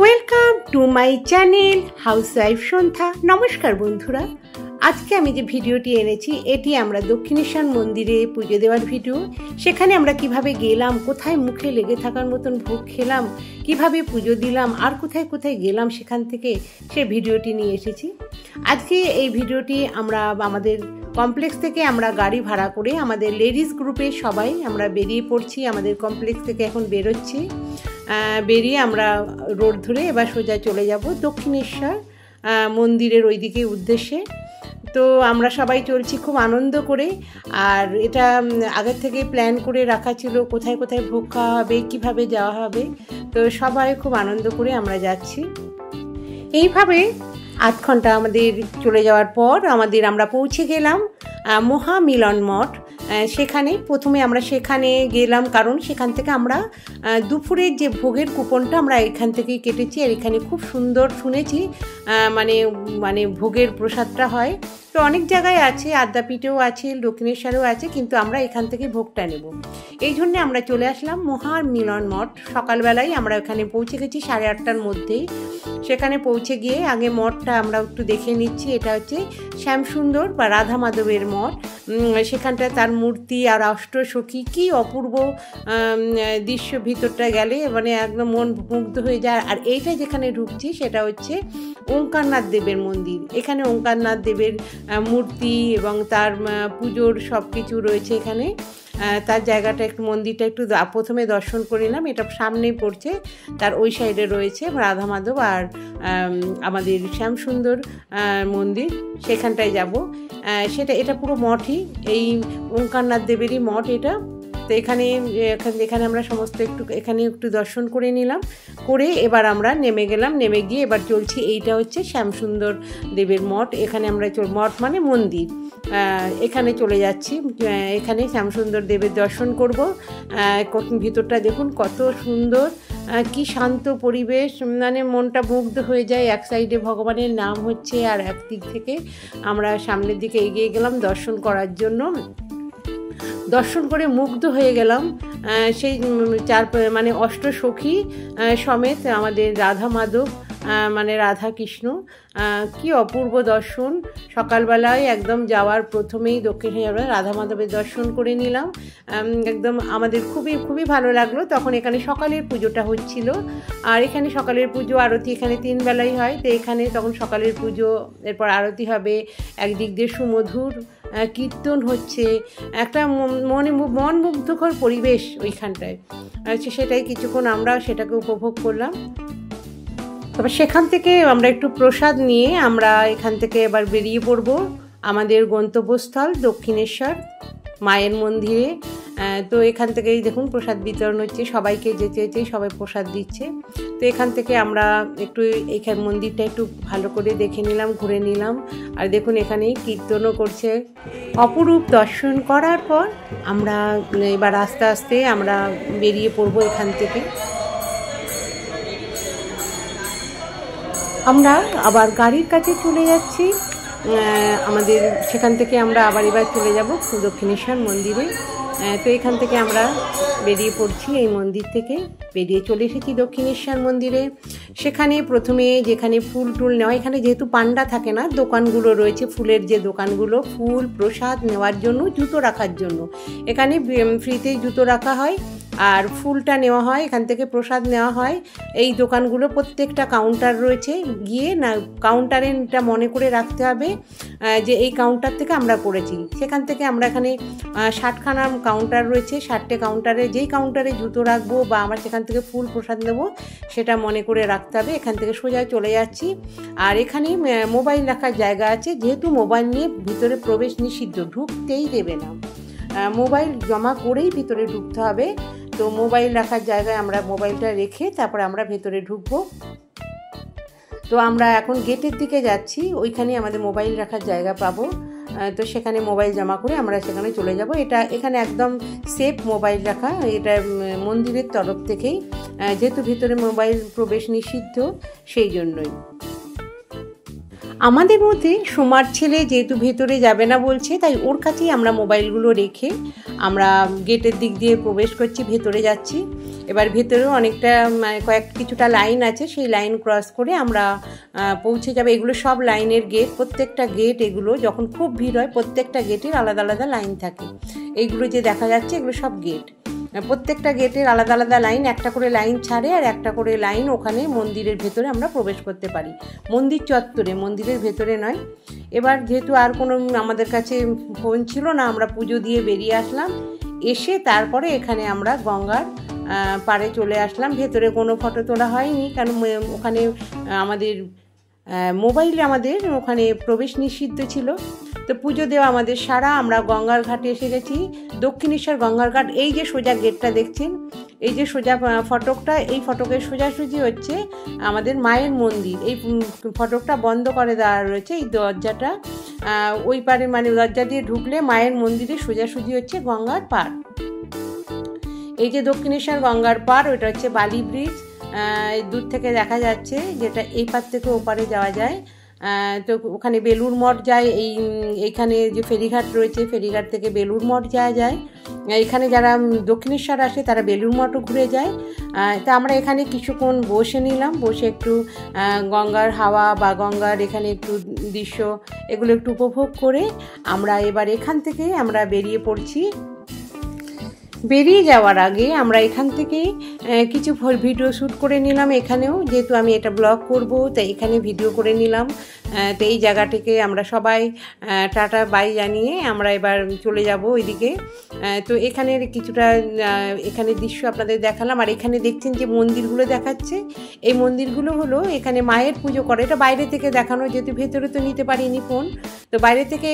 Welcome to my channel housewife Sandhya. নমস্কার বন্ধুরা, আজকে আমি যে ভিডিওটি এনেছি এটি আমরা দক্ষিণেশ্বর মন্দিরে পুজো দেওয়ার ভিডিও। সেখানে আমরা কিভাবে গেলাম, কোথায় মুখে লেগে থাকার মতন ভোগ খেলাম, কিভাবে পুজো দিলাম, আর কোথায় কোথায় গেলাম সেখান থেকে সে ভিডিওটি নিয়ে এসেছি। আজকে এই ভিডিওটি আমরা আমাদের কমপ্লেক্স থেকে আমরা গাড়ি ভাড়া করে আমাদের লেডিস গ্রুপে সবাই আমরা বেরিয়ে পড়ছি। আমাদের কমপ্লেক্স থেকে এখন বেরোচ্ছি, বেরিয়ে আমরা রোড ধরে এবার সোজা চলে যাব দক্ষিণেশ্বর মন্দিরের ওই দিকে উদ্দেশ্যে। তো আমরা সবাই চলছি খুব আনন্দ করে, আর এটা আগের থেকে প্ল্যান করে রাখা ছিল কোথায় কোথায় ভোগ খাওয়া হবে, কীভাবে যাওয়া হবে। তো সবাই খুব আনন্দ করে আমরা যাচ্ছি। এইভাবে আধ ঘন্টা আমাদের চলে যাওয়ার পর আমরা পৌঁছে গেলাম মহামিলন মঠ। সেখানে প্রথমে আমরা সেখানে গেলাম, কারণ সেখান থেকে আমরা দুপুরের যে ভোগের কুপনটা আমরা এখান থেকেই কেটেছি। আর এখানে খুব সুন্দর শুনেছি মানে ভোগের প্রসাদটা হয়। তো অনেক জায়গায় আছে, আদ্যাপীঠেও আছে, দক্ষিণেশ্বরেও আছে, কিন্তু আমরা এখান থেকে ভোগটা নেব। এই জন্যে আমরা চলে আসলাম মহামিলন মঠ। সকালবেলায় আমরা এখানে পৌঁছে গেছি 8:30টার মধ্যেই। সেখানে পৌঁছে গিয়ে আগে মঠটা আমরা একটু দেখে নিচ্ছি। এটা হচ্ছে শ্যামসুন্দর বা রাধা মাধবের মঠ। সেখানটায় তার মূর্তি আর অষ্টসখী, কী অপূর্ব দৃশ্য, ভিতরটা গেলে মানে একদম মন মুগ্ধ হয়ে যায়। আর এইটা যেখানে ঢুকছি সেটা হচ্ছে ওঙ্কারনাথ দেবের মন্দির। এখানে ওঙ্কারনাথ দেবের মূর্তি এবং তার পুজোর সব কিছু রয়েছে এখানে। তার জায়গাটা একটু, মন্দিরটা একটু প্রথমে দর্শন করে নিলাম। এটা সামনেই পড়ছে, তার ওই সাইডে রয়েছে রাধা মাধব আর আমাদের শ্যামসুন্দর মন্দির, সেখানটায় যাব। এটা পুরো মঠই, এই ওঙ্কারনাথ দেবেরই মঠ এটা। তো এখানে আমরা সমস্ত এখানে একটু দর্শন করে নিলাম, করে এবার আমরা নেমে গেলাম। নেমে গিয়ে এবার চলছি, এইটা হচ্ছে শ্যামসুন্দর দেবের মঠ। এখানে আমরা মঠ মানে মন্দির, এখানে চলে যাচ্ছি। এখানে শ্যামসুন্দর দেবের দর্শন করব। ভিতরটা দেখুন কত সুন্দর, কি শান্ত পরিবেশ, মানে মনটা মুগ্ধ হয়ে যায়। এক সাইডে ভগবানের নাম হচ্ছে, আর এক দিক থেকে আমরা সামনের দিকে এগিয়ে গেলাম দর্শন করার জন্য। দর্শন করে মুগ্ধ হয়ে গেলাম। সেই মানে অষ্টসখী সমেত আমাদের রাধা মাধব, মানে রাধা কৃষ্ণ, কি অপূর্ব দর্শন। সকালবেলায় একদম যাওয়ার প্রথমেই দক্ষিণেশ্বর রাধা মাধবের দর্শন করে নিলাম। একদম আমাদের খুবই খুবই ভালো লাগলো। তখন এখানে সকালের পুজোটা হচ্ছিল, আর এখানে সকালের পুজো আরতি এখানে 3 বেলাই হয়। তো এখানে তখন সকালের পুজো, এরপর আরতি হবে, একদিক দিয়ে সুমধুর কীর্তন হচ্ছে, একটা মন মুগ্ধকর পরিবেশ ওইখানটায়। সেটাই কিছুক্ষণ আমরা সেটাকে উপভোগ করলাম। তবে সেখান থেকে আমরা একটু প্রসাদ নিয়ে আমরা এখান থেকে এবার বেরিয়ে পড়ব আমাদের গন্তব্যস্থল দক্ষিণেশ্বর মায়ের মন্দিরে। তো এখান থেকেই দেখুন প্রসাদ বিতরণ হচ্ছে, সবাইকে যেতে সবাই প্রসাদ দিচ্ছে। তো এখান থেকে আমরা একটু এইখান মন্দিরটা একটু ভালো করে দেখে নিলাম, ঘুরে নিলাম। আর দেখুন এখানে কীর্তনও করছে। অপরূপ দর্শন করার পর আমরা এবার আস্তে আস্তে আমরা বেরিয়ে পড়ব এখান থেকে। আমরা আবার গাড়ির কাছে চলে যাচ্ছি। আমাদের সেখান থেকে আমরা এবার চলে যাব দক্ষিণেশ্বর মন্দিরে। তো এখান থেকে আমরা বেরিয়ে পড়ছি, এই মন্দির থেকে বেরিয়ে চলে এসেছি দক্ষিণেশ্বর মন্দিরে। সেখানে প্রথমে যেখানে ফুল টুল নেওয়া, এখানে যেহেতু পান্ডা থাকে না, দোকানগুলো রয়েছে, ফুলের যে দোকানগুলো, ফুল প্রসাদ নেওয়ার জন্য, জুতো রাখার জন্য এখানে ফ্রিতেই জুতো রাখা হয়, আর ফুলটা নেওয়া হয়, এখান থেকে প্রসাদ নেওয়া হয়। এই দোকানগুলো প্রত্যেকটা কাউন্টার রয়েছে, গিয়ে না কাউন্টারে এটা মনে করে রাখতে হবে যে এই কাউন্টার থেকে আমরা করেছি। সেখান থেকে আমরা এখানে 60খানা কাউন্টার রয়েছে, 60টে কাউন্টারে যেই কাউন্টারে জুতো রাখবো বা আমরা সেখান থেকে ফুল প্রসাদ নেবো সেটা মনে করে রাখতে হবে। এখান থেকে সোজা চলে যাচ্ছি। আর এখানে মোবাইল রাখার জায়গা আছে, যেহেতু মোবাইল নিয়ে ভিতরে প্রবেশ নিষিদ্ধ, ঢুকতেই দেবে না, মোবাইল জমা করেই ভিতরে ঢুকতে হবে। তো মোবাইল রাখার জায়গায় আমরা মোবাইলটা রেখে তারপরে আমরা ভেতরে ঢুকবো। তো আমরা এখন গেটের দিকে যাচ্ছি, ওইখানে আমাদের মোবাইল রাখার জায়গা পাবো। তো সেখানে মোবাইল জমা করে আমরা সেখানে চলে যাব। এখানে একদম সেফ মোবাইল রাখা, এটা মন্দিরের তরফ থেকেই, যেহেতু ভিতরে মোবাইল প্রবেশ নিষিদ্ধ সেই জন্যই। আমাদের মধ্যে সোমার ছেলে যেহেতু ভেতরে যাবে না বলছে, তাই ওর কাছেই আমরা মোবাইলগুলো রেখে আমরা গেটের দিক দিয়ে প্রবেশ করছি, ভেতরে যাচ্ছি। এবার ভেতরেও অনেকটা কিছুটা লাইন আছে, সেই লাইন ক্রস করে আমরা পৌঁছে যাবে। এগুলো সব লাইনের গেট, প্রত্যেকটা গেট এগুলো যখন খুব ভিড় হয় প্রত্যেকটা গেটের আলাদা আলাদা লাইন থাকে। এইগুলো যে দেখা যাচ্ছে এগুলো সব গেট, প্রত্যেকটা গেটের আলাদা আলাদা লাইন, একটা করে লাইন ছাড়ে আর একটা করে লাইন ওখানে মন্দিরের ভেতরে আমরা প্রবেশ করতে পারি, মন্দির চত্বরে, মন্দিরের ভেতরে নয়। এবার যেহেতু আর কোনো আমাদের কাছে ফোন ছিল না, আমরা পুজো দিয়ে বেরিয়ে আসলাম। এসে তারপরে এখানে আমরা গঙ্গার পাড়ে চলে আসলাম। ভেতরে কোনো ফটো তোলা হয়নি, কারণ ওখানে আমাদের মোবাইলে আমাদের ওখানে প্রবেশ নিষিদ্ধ ছিল। তো পুজো দেওয়া আমাদের সারা, আমরা গঙ্গার ঘাটে এসে গেছি, দক্ষিণেশ্বর গঙ্গার ঘাট। এই যে সোজা গেটটা দেখছেন, এই যে সোজা ফটকটা, এই ফটকের সোজাসুজি হচ্ছে আমাদের মায়ের মন্দির। এই ফটকটা বন্ধ করে দেওয়া রয়েছে, এই দরজাটা ওই পারে, মানে দরজা দিয়ে ঢুকলে মায়ের মন্দিরে সোজাসুজি হচ্ছে গঙ্গার পাড়। এই যে দক্ষিণেশ্বর গঙ্গার পাড়, ওইটা হচ্ছে বালি ব্রিজ, দূর থেকে দেখা যাচ্ছে, যেটা এই পার থেকে ওপারে যাওয়া যায়। তো ওখানে বেলুড় মঠ যায়, এইখানে যে ফেরিঘাট রয়েছে, ফেরিঘাট থেকে বেলুড় মঠ যাওয়া যায়। এখানে যারা দক্ষিণেশ্বর আসে তারা বেলুড় মঠও ঘুরে যায়। তা আমরা এখানে কিছুক্ষণ বসে নিলাম, বসে একটু গঙ্গার হাওয়া বা গঙ্গার এখানে একটু দৃশ্য এগুলো একটু উপভোগ করে আমরা এবার এখান থেকে আমরা বেরিয়ে পড়ছি। বেরিয়ে যাওয়ার আগে আমরা এখান থেকে কিছু ভিডিও শ্যুট করে নিলাম। এখানেও যেহেতু আমি এটা ব্লগ করব, তাই এখানে ভিডিও করে নিলাম। তো এই জায়গাটিকে আমরা সবাই টাটা বাই জানিয়ে আমরা এবার চলে যাব ওইদিকে। তো এখানের কিছুটা এখানে দৃশ্য আপনাদের দেখালাম। আর এখানে দেখছেন যে মন্দিরগুলো দেখাচ্ছে, এই মন্দিরগুলো হলো এখানে মায়ের পুজো করে। এটা বাইরে থেকে দেখানো, যেহেতু ভেতরে তো নিতে পারিনি ফোন, তো বাইরে থেকে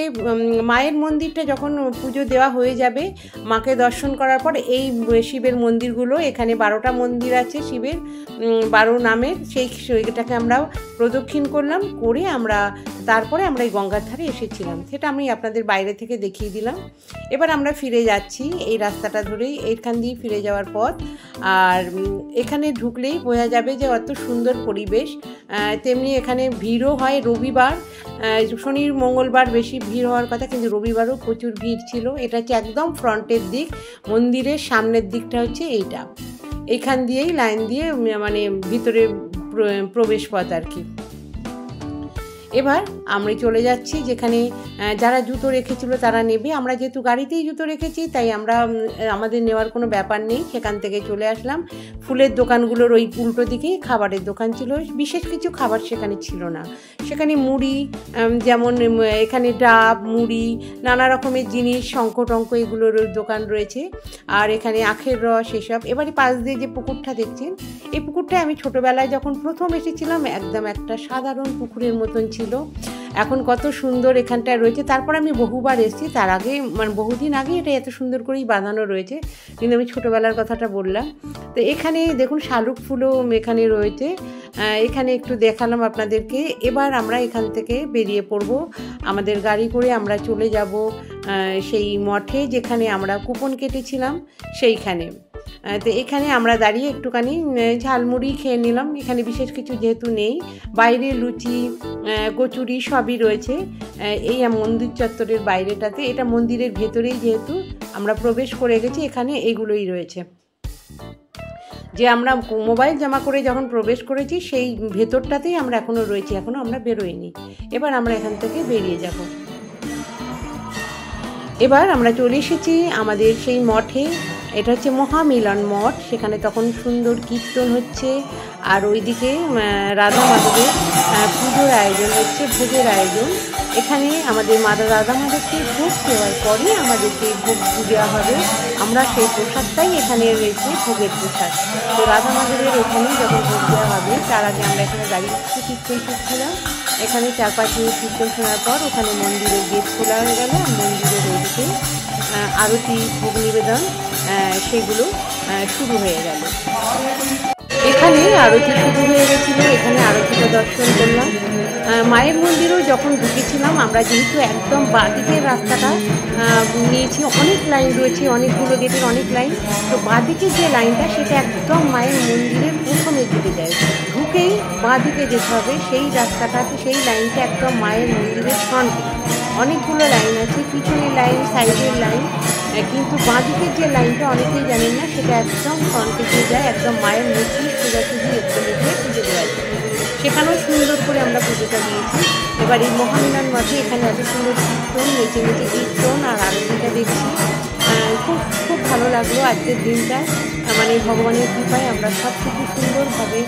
মায়ের মন্দিরটা যখন পুজো দেওয়া হয়ে যাবে, মাকে দর্শন করার পর এই শিবের মন্দিরগুলো, এখানে 12টা মন্দির আছে শিবের 12 নামের, সেইটাকে আমরা প্রদক্ষিণ করলাম, করে তারপরে আমরা এই গঙ্গার ধারে এসেছিলাম। সেটা আমি আপনাদের বাইরে থেকে দেখিয়ে দিলাম। এবার আমরা ফিরে যাচ্ছি এই রাস্তাটা ধরেই, এইখান দিয়ে ফিরে যাওয়ার পথ। আর এখানে ঢুকলেই বোঝা যাবে যে অত সুন্দর পরিবেশ। তেমনি এখানে ভিড়ও হয় রবিবার, শনি মঙ্গলবার বেশি ভিড় হওয়ার কথা, কিন্তু রবিবারও প্রচুর ভিড় ছিল। এটা হচ্ছে একদম ফ্রন্টের দিক, মন্দিরের সামনের দিকটা হচ্ছে এইটা, এইখান দিয়েই লাইন দিয়ে মানে ভিতরে প্রবেশ পথ আর কি। এবার আমরা চলে যাচ্ছি যেখানে যারা জুতো রেখেছিল তারা নেবে। আমরা যেহেতু গাড়িতেই জুতো রেখেছি, তাই আমাদের নেওয়ার কোনো ব্যাপার নেই, সেখান থেকে চলে আসলাম। ফুলের দোকানগুলোর ওই উল্টো দিকেই খাবারের দোকান ছিল, বিশেষ কিছু খাবার সেখানে ছিল না। সেখানে মুড়ি, যেমন এখানে ডাব, মুড়ি, নানা রকমের জিনিস, শঙ্খ টঙ্ক এগুলোর দোকান রয়েছে। আর এখানে আখের রস এসব। এবারে পাশ দিয়ে যে পুকুরটা দেখছেন, এই পুকুরটায় আমি ছোটোবেলায় যখন প্রথম এসেছিলাম একদম একটা সাধারণ পুকুরের মতন ছিল। এখন কত সুন্দর এখানটায় রয়েছে। তারপর আমি বহুবার এসেছি, তার আগে মানে বহুদিন আগে এটা এত সুন্দর করেই বাঁধানো রয়েছে, কিন্তু আমি ছোটোবেলার কথাটা বললাম। তো এখানে দেখুন শালুক ফুলও এখানে রয়েছে, এখানে একটু দেখালাম আপনাদেরকে। এবার আমরা এখান থেকে বেরিয়ে পড়ব, আমাদের গাড়ি করে আমরা চলে যাব সেই মঠে যেখানে আমরা কুপন কেটেছিলাম সেইখানে। তো এখানে আমরা দাঁড়িয়ে একটুখানি ঝালমুড়ি খেয়ে নিলাম। এখানে বিশেষ কিছু যেহেতু নেই, বাইরে লুচি কচুরি সবই রয়েছে এই মন্দির চত্বরের বাইরেটাতে। এটা মন্দিরের ভেতরেই যেহেতু আমরা প্রবেশ করে গেছি, এখানে এইগুলোই রয়েছে। যে আমরা মোবাইল জমা করে যখন প্রবেশ করেছি সেই ভেতরটাতেই আমরা এখনও রয়েছি, এখনও আমরা বেরোইনি। এবার আমরা এখান থেকে বেরিয়ে যাব। এবার আমরা চলে এসেছি আমাদের সেই মঠে। এটা হচ্ছে মহামিলন মঠ, সেখানে তখন সুন্দর কীর্তন হচ্ছে। আর ওইদিকে রাধা মাধবের পুজোর আয়োজন হচ্ছে, ভোগের আয়োজন। এখানে আমাদের রাধা মাধবকে ভোগ দেওয়ার পরে আমাদেরকে ভোগ দেওয়া হবে। আমরা সেই প্রসাদটাই এখানে রয়েছে, ভোগের প্রসাদ। তো রাধা মাধবের এখানে যখন ভোগ দেওয়া হবে, তার আগে আমরা এখানে দাঁড়িয়ে কীর্তন শুনছিলাম। এখানে 4-5 মিনিট কীর্তন শোনার পর ওখানে মন্দিরের গেট খোলা হয়ে গেল। মন্দিরের ওইদিকে আরতি, ভোগ নিবেদন সেগুলো শুরু হয়ে গেল। এখানে আরতি শুরু হয়ে গেছিলো, এখানে আরতিটা দর্শন করলাম। মায়ের মন্দিরেও যখন ঢুকেছিলাম আমরা, যেহেতু একদম বাঁদিকের রাস্তাটা নিয়েছি, অনেক লাইন রয়েছে, অনেকগুলো গেটের অনেক লাইন। তো বাঁদিকে যে লাইনটা সেটা একদম মায়ের মন্দিরের প্রথমের দিকে যায়, ঢুকেই বাঁদিকে যেতে হবে সেই রাস্তাটাতে, সেই লাইনটা একদম মায়ের মন্দিরের ফ্রন্টে। অনেকগুলো লাইন আছে, পিছনের লাইন, সাইডের লাইন, কিন্তু বাঁদিকের যে লাইনটা অনেকেই জানেন না, সেটা একদম ফ্রন্টে গিয়ে যায়, একদম মায়ের মূর্তি সোজাসুজি একটু লিখে পুজো দেওয়া যায়। সেখানেও সুন্দর করে আমরা পুজোটা দিয়েছি। এবার এই মহামিলন মাঠে এখানে এত সুন্দর কীর্তন, নেচে নেচে কীর্তন আর আরতিটা দেখছি, খুব খুব ভালো লাগলো আজকের দিনটা। মানে ভগবানের কৃপায় আমরা সব কিছু সুন্দরভাবে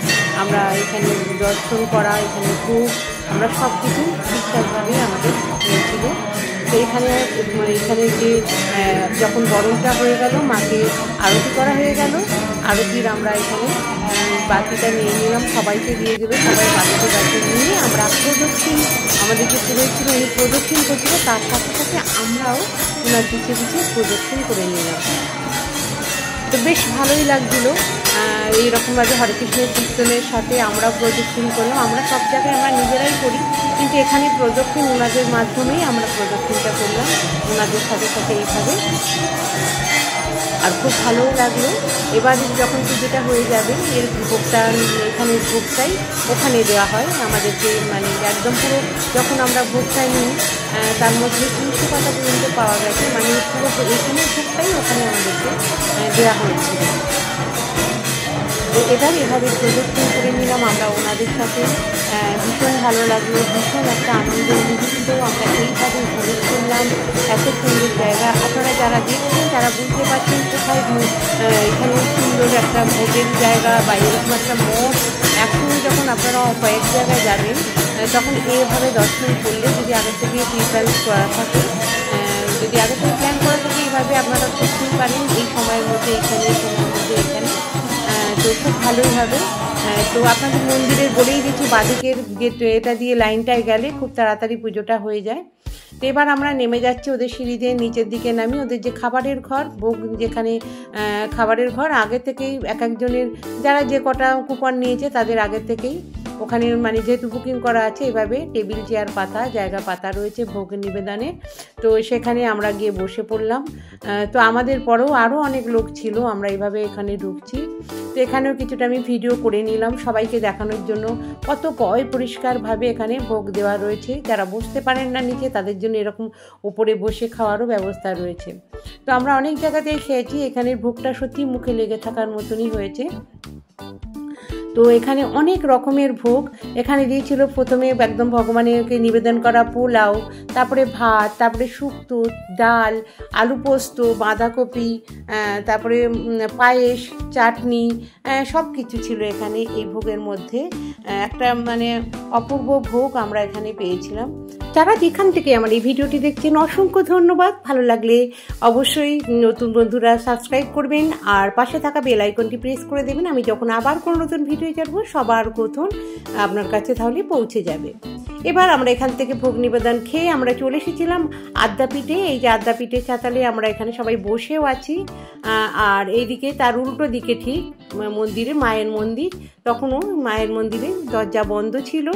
আমরা এখানে দর্শন করা, এখানে খুব আমরা সব কিছু ঠিকঠাকভাবে আমাদের হয়েছিল। তো এখানে যে যখন বরণটা হয়ে গেল, মাকে আরতি করা হয়ে গেল, আরতির আমরা এখানে বাতিটা নিয়ে নিলাম, সবাইকে দিয়ে দিল, সবাই বাতি নিয়ে আমরা প্রদক্ষিণ, আমাদের যে পুরো ছিল উনি প্রদক্ষিণ করছিল, তার সাথে সাথে আমরাও ওনার পিছিয়ে পিছিয়ে প্রদক্ষিণ করে নিলাম। তো বেশ ভালোই লাগছিল এইরকমভাবে হরে কৃষ্ণের কীর্তনের সাথে আমরা প্রদক্ষিণ করলাম। আমরা সব জায়গায় আমরা নিজেরাই করি, কিন্তু এখানে প্রদক্ষিণ ওনাদের মাধ্যমেই আমরা প্রদক্ষিণটা করলাম, ওনাদের সাথে সাথে এইভাবে, আর খুব ভালোও লাগলো। এবার যখন পুজোটা হয়ে যাবে, এর ভোগটা এখানে ভোগটাই ওখানে দেওয়া হয় আমাদেরকে, মানে একদম পুরো যখন আমরা ভোগটা নিই তার মধ্যে 300 টাকা পর্যন্ত পাওয়া গেছে, মানে পুরো এখানে ভোগটাই ওখানে আমাদেরকে দেওয়া হয়েছিল। তো এবার এভাবে প্রদক্ষিণ করে নিলাম আমরা ওনাদের সাথে, ভীষণ ভালো লাগলো, ভীষণ একটা আনন্দ মুহূর্ত আমরা সেইভাবে উপভোগ করলাম। এত সুন্দর জায়গা, আপনারা যারা দেখছেন তারা বুঝতে পারছেন কোথায় এখানে সুন্দর একটা ভোগের জায়গা বা এরকম একটা মঠ। একসঙ্গে যখন আপনারা কয়েক জায়গায় যাবেন তখন এইভাবে দর্শন করলে, যদি আগে থেকে প্রিপ্ল্যান করা থাকে, যদি আগে থেকে প্ল্যান করা থাকে, এইভাবে আপনারা করতেই পারেন এই সময়ের মধ্যে, এখানে তো খুব ভালোই হবে। তো আপনাদের মন্দিরের বলেই দিচ্ছি, বাদিকের গেট এটা দিয়ে লাইনটায় গেলে খুব তাড়াতাড়ি পুজোটা হয়ে যায়। তো এবার আমরা নেমে যাচ্ছি ওদের সিঁড়ি দিয়ে নিচের দিকে নামি। ওদের যে খাবারের ঘর, ভোগ যেখানে খাবারের ঘর, আগে থেকেই এক একজনের যারা যে কটা কুপন নিয়েছে তাদের আগে থেকেই ওখানে, মানে যেহেতু বুকিং করা আছে, এভাবে টেবিল চেয়ার পাতা, জায়গা পাতা রয়েছে ভোগ নিবেদনে। তো সেখানে আমরা গিয়ে বসে পড়লাম। তো আমাদের পরেও আরও অনেক লোক ছিল, আমরা এইভাবে এখানে ঢুকছি। তো এখানেও কিছুটা আমি ভিডিও করে নিলাম সবাইকে দেখানোর জন্য, কত পরিষ্কারভাবে এখানে ভোগ দেওয়া রয়েছে। যারা বসতে পারেন না নিচে, তাদের জন্য এরকম উপরে বসে খাওয়ারও ব্যবস্থা রয়েছে। তো আমরা অনেক জায়গাতেই খেয়েছি, এখানের ভোগটা সত্যি মুখে লেগে থাকার মতনই হয়েছে। তো এখানে অনেক রকমের ভোগ এখানে দিয়েছিল। প্রথমে একদম ভগবানকে নিবেদন করা পোলাও, তারপরে ভাত, তারপরে শুক্তো, ডাল, আলু পোস্ত, বাঁধাকপি, তারপরে পায়েস, চাটনি, সব কিছু ছিল এখানে এই ভোগের মধ্যে। একটা মানে অপূর্ব ভোগ আমরা এখানে পেয়েছিলাম। যারা যেখান থেকে আমার এই ভিডিওটি দেখছেন অসংখ্য ধন্যবাদ। ভালো লাগলে অবশ্যই নতুন বন্ধুরা সাবস্ক্রাইব করবেন আর পাশে থাকা বেল আইকনটি প্রেস করে দেবেন। আমি যখন আবার কোনো নতুন ভিডিও ছাড়বো সবার প্রথম আপনার কাছে তাহলে পৌঁছে যাবে। এবার আমরা এখান থেকে ভোগ নিবেদন খেয়ে আমরা চলে এসেছিলাম আদ্যাপীঠে। এই যে আদ্যাপীঠে চাতালে আমরা এখানে সবাই বসেও আছি, আর এইদিকে তার উল্টো দিকে ঠিক মন্দিরে, মায়ের মন্দির, তখনও মায়ের মন্দিরে দরজা বন্ধ ছিল।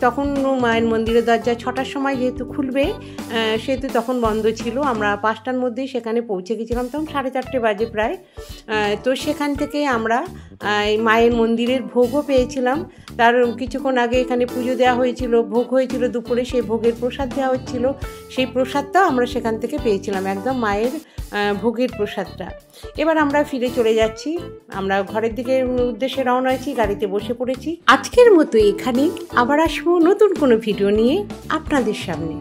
তখন মায়ের মন্দিরের দরজা 6টার সময় যেহেতু খুলবে, সেহেতু তখন বন্ধ ছিল। আমরা 5টার মধ্যেই সেখানে পৌঁছে গেছিলাম, তখন 4:30 বাজে প্রায়। তো সেখান থেকে আমরা মায়ের মন্দিরের ভোগও পেয়েছিলাম। তার কিছুক্ষণ আগে এখানে পুজো দেওয়া হয়েছিল, ভোগ হয়েছিল দুপুরে, সেই ভোগের প্রসাদ দেওয়া হচ্ছিল। সেই প্রসাদটাও আমরা সেখান থেকে পেয়েছিলাম, একদম মায়ের ভোগের প্রসাদটা। এবার আমরা ফিরে চলে যাচ্ছি, আমরা ঘরের দিকে উদ্দেশ্যে রওনা হয়েছি, গাড়িতে বসে পড়েছি। আজকের মতো এখানে আবার আসবো নতুন কোনো ভিডিও নিয়ে আপনাদের সামনে।